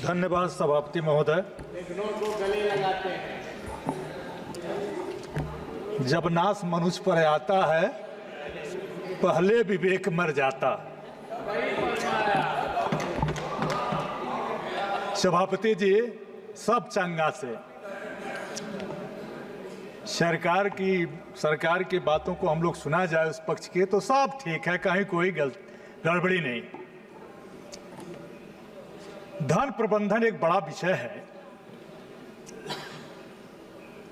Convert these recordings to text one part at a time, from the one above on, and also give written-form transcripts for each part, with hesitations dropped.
धन्यवाद सभापति महोदय। गले लगाते हैं। जब नाश मनुष्य पर आता है पहले विवेक मर जाता। सभापति जी, सब चंगा से सरकार की बातों को हम लोग सुना जाए उस पक्ष के तो सब ठीक है, कहीं कोई गड़बड़ी नहीं। धन प्रबंधन एक बड़ा विषय है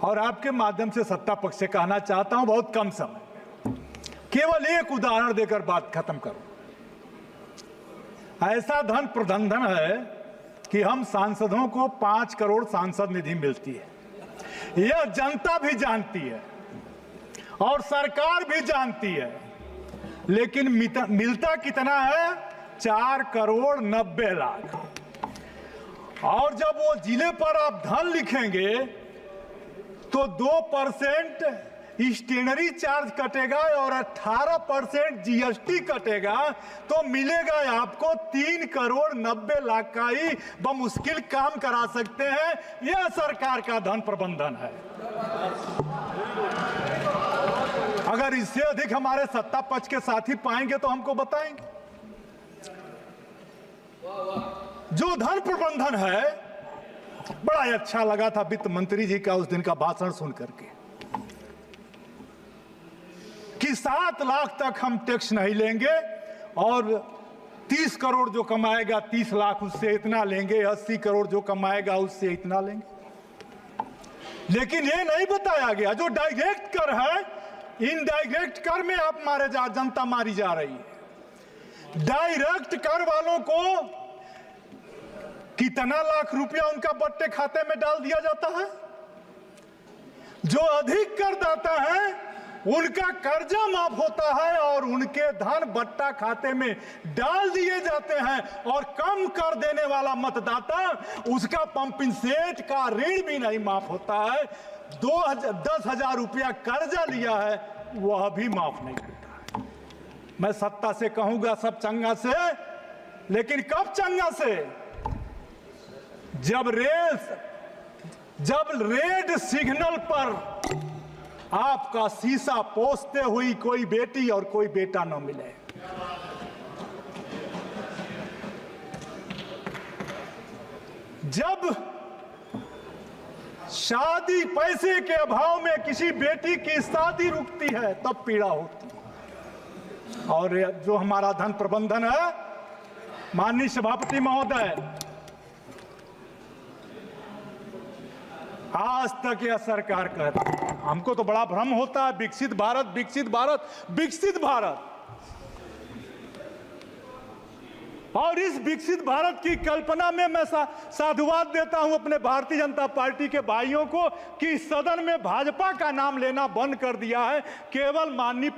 और आपके माध्यम से सत्ता पक्ष से कहना चाहता हूं, बहुत कम समय, केवल एक उदाहरण देकर बात खत्म करूं। ऐसा धन प्रबंधन है कि हम सांसदों को 5 करोड़ सांसद निधि मिलती है, यह जनता भी जानती है और सरकार भी जानती है, लेकिन मिलता कितना है? 4 करोड़ 90 लाख। और जब वो जिले पर आप धन लिखेंगे तो 2% स्टेशनरी चार्ज कटेगा और 18% जीएसटी कटेगा, तो मिलेगा आपको 3 करोड़ 90 लाख का ही बमुश्किल काम करा सकते हैं। यह सरकार का धन प्रबंधन है। अगर इससे अधिक हमारे सत्ता पक्ष के साथी पाएंगे तो हमको बताएंगे। जो धन प्रबंधन है, बड़ा अच्छा लगा था वित्त मंत्री जी का उस दिन का भाषण सुन करके कि 7 लाख तक हम टैक्स नहीं लेंगे और 30 करोड़ जो कमाएगा 30 लाख उससे इतना लेंगे, 80 करोड़ जो कमाएगा उससे इतना लेंगे। लेकिन ये नहीं बताया गया जो डायरेक्ट कर है, इनडायरेक्ट कर में आप जनता मारी जा रही है। डायरेक्ट कर वालों को कितना लाख रुपया उनका बट्टे खाते में डाल दिया जाता है। जो अधिक करदाता है उनका कर्जा माफ होता है और उनके धन बट्टा खाते में डाल दिए जाते हैं, और कम कर देने वाला मतदाता उसका पंपिंग सेट का ऋण भी नहीं माफ होता है। 10,000 रुपया कर्जा लिया है वह भी माफ नहीं होता है। मैं सत्ता से कहूंगा सब चंगा से, लेकिन कब चंगा से? जब रेड सिग्नल पर आपका शीशा पोंछते हुई कोई बेटी और कोई बेटा न मिले। जब शादी पैसे के अभाव में किसी बेटी की शादी रुकती है तब पीड़ा होती है। और जो हमारा धन प्रबंधन है, माननीय सभापति महोदय, आज तक यह सरकार कहती है, हमको तो बड़ा भ्रम होता है विकसित भारत विकसित भारत विकसित भारत, और इस विकसित भारत की कल्पना में मैं साधुवाद देता हूं अपने भारतीय जनता पार्टी के भाइयों को कि सदन में भाजपा का नाम लेना बंद कर दिया है। केवल माननीय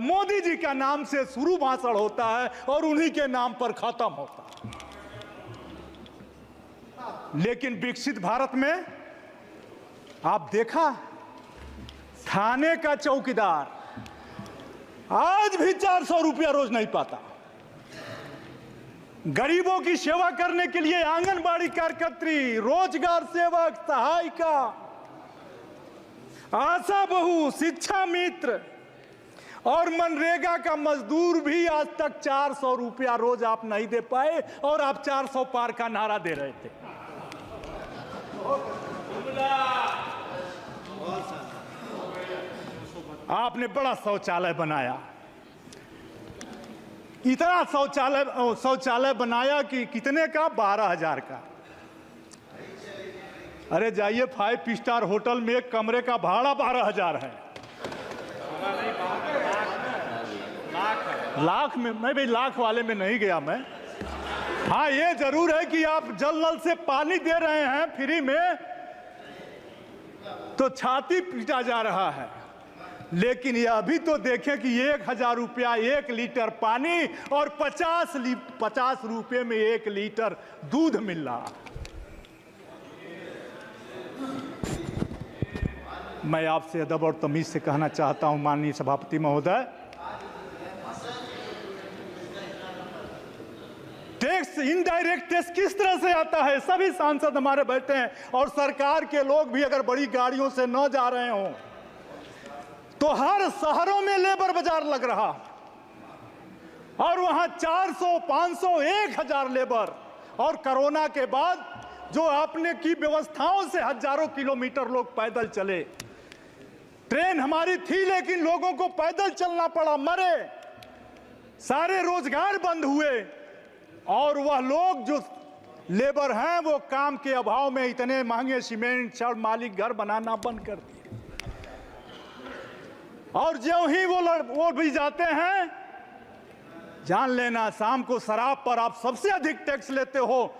मोदी जी का नाम से शुरू भाषण होता है और उन्हीं के नाम पर खत्म होता है। लेकिन विकसित भारत में आप देखा, थाने का चौकीदार आज भी 400 रुपया रोज नहीं पाता। गरीबों की सेवा करने के लिए आंगनबाड़ी कार्यकर्त्री, रोजगार सेवक, सहायिका, आशा बहू, शिक्षा मित्र और मनरेगा का मजदूर भी आज तक 400 रुपया रोज आप नहीं दे पाए, और आप 400 पार का नारा दे रहे थे। आपने बड़ा शौचालय बनाया, इतना शौचालय बनाया कि कितने का? 12,000 का। अरे जाइए 5 स्टार होटल में एक कमरे का भाड़ा 12,000 है। लाख में मैं भी लाख वाले में नहीं गया मैं। हाँ, ये जरूर है कि आप जल नल से पानी दे रहे हैं फ्री में तो छाती पीटा जा रहा है, लेकिन यह अभी तो देखें कि 1,000 रुपया 1 लीटर पानी और 50 रुपये में 1 लीटर दूध मिल रहा। मैं आपसे अदब और तमीज से कहना चाहता हूं माननीय सभापति महोदय, टैक्स, इनडायरेक्ट टैक्स किस तरह से आता है? सभी सांसद हमारे बैठे हैं और सरकार के लोग भी अगर बड़ी गाड़ियों से न जा रहे हों तो हर शहरों में लेबर बाजार लग रहा और वहां 400, 500, 1000 लेबर। और कोरोना के बाद जो आपने की व्यवस्थाओं से हजारों किलोमीटर लोग पैदल चले। ट्रेन हमारी थी लेकिन लोगों को पैदल चलना पड़ा, मरे, सारे रोजगार बंद हुए। और वह लोग जो लेबर हैं वो काम के अभाव में इतने महंगे सीमेंट छड़ मालिक घर बनाना बंद कर दिए। और ज्यों ही वो भी जाते हैं, जान लेना शाम को शराब पर आप सबसे अधिक टैक्स लेते हो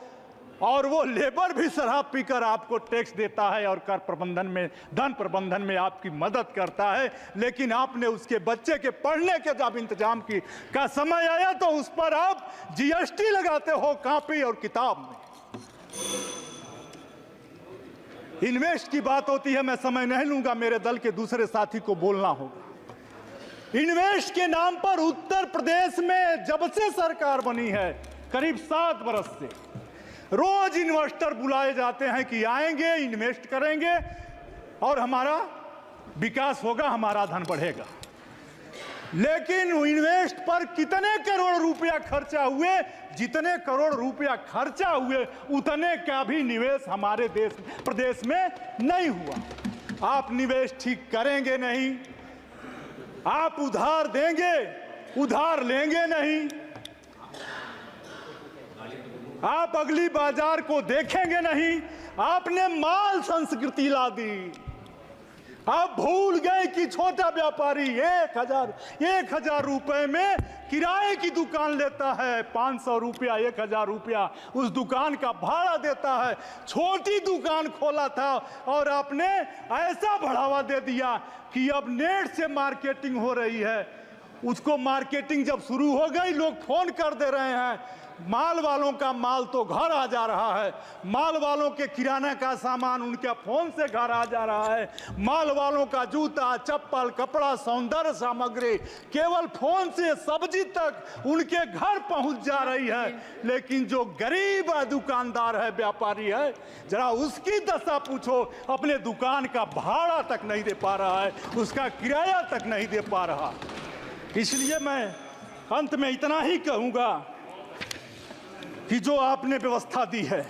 और वो लेबर भी शराब पीकर आपको टैक्स देता है और कर प्रबंधन में, धन प्रबंधन में आपकी मदद करता है। लेकिन आपने उसके बच्चे के पढ़ने के जब इंतजाम का समय आया तो उस पर आप जीएसटी लगाते हो कॉपी और किताब में। इन्वेस्ट की बात होती है, मैं समय नहीं लूंगा, मेरे दल के दूसरे साथी को बोलना होगा। इन्वेस्ट के नाम पर उत्तर प्रदेश में जब से सरकार बनी है करीब 7 बरस से रोज इन्वेस्टर बुलाए जाते हैं कि आएंगे, इन्वेस्ट करेंगे और हमारा विकास होगा, हमारा धन बढ़ेगा। लेकिन इन्वेस्ट पर कितने करोड़ रुपया खर्चा हुए? जितने करोड़ रुपया खर्चा हुए उतने का भी निवेश हमारे प्रदेश में नहीं हुआ। आप निवेश ठीक करेंगे नहीं, आप उधार देंगे, उधार लेंगे नहीं, आप अगली बाजार को देखेंगे नहीं। आपने माल संस्कृति ला दी। आप भूल गए कि छोटा व्यापारी 1000 रुपए में किराए की दुकान लेता है, 500 रुपया, 1000 रुपया उस दुकान का भाड़ा देता है। छोटी दुकान खोला था और आपने ऐसा बढ़ावा दे दिया कि अब नेट से मार्केटिंग हो रही है। उसको मार्केटिंग जब शुरू हो गई, लोग फोन कर दे रहे हैं, माल वालों का माल तो घर आ जा रहा है, माल वालों के किराना का सामान उनके फोन से घर आ जा रहा है, माल वालों का जूता, चप्पल, कपड़ा, सौंदर्य सामग्री केवल फोन से सब्जी तक उनके घर पहुंच जा रही है। लेकिन जो गरीब दुकानदार है, व्यापारी है, जरा उसकी दशा पूछो, अपने दुकान का भाड़ा तक नहीं दे पा रहा है, उसका किराया तक नहीं दे पा रहा। इसलिए मैं अंत में इतना ही कहूंगा कि जो आपने व्यवस्था दी है,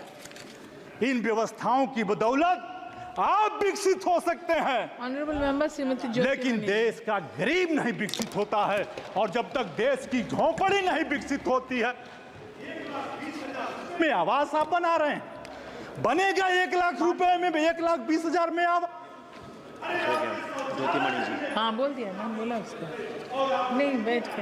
इन व्यवस्थाओं की बदौलत आप विकसित हो सकते हैं, ऑनरेबल मेंबर श्रीमती ज्योति, लेकिन देश का गरीब नहीं विकसित होता है। और जब तक देश की झोंपड़ी नहीं विकसित होती है, में आवास आप बना रहे हैं, बनेगा 1 लाख रुपए में, 1,20,000 में आवास। हाँ बोल दिया ना, बोला उसको नहीं बैठ के।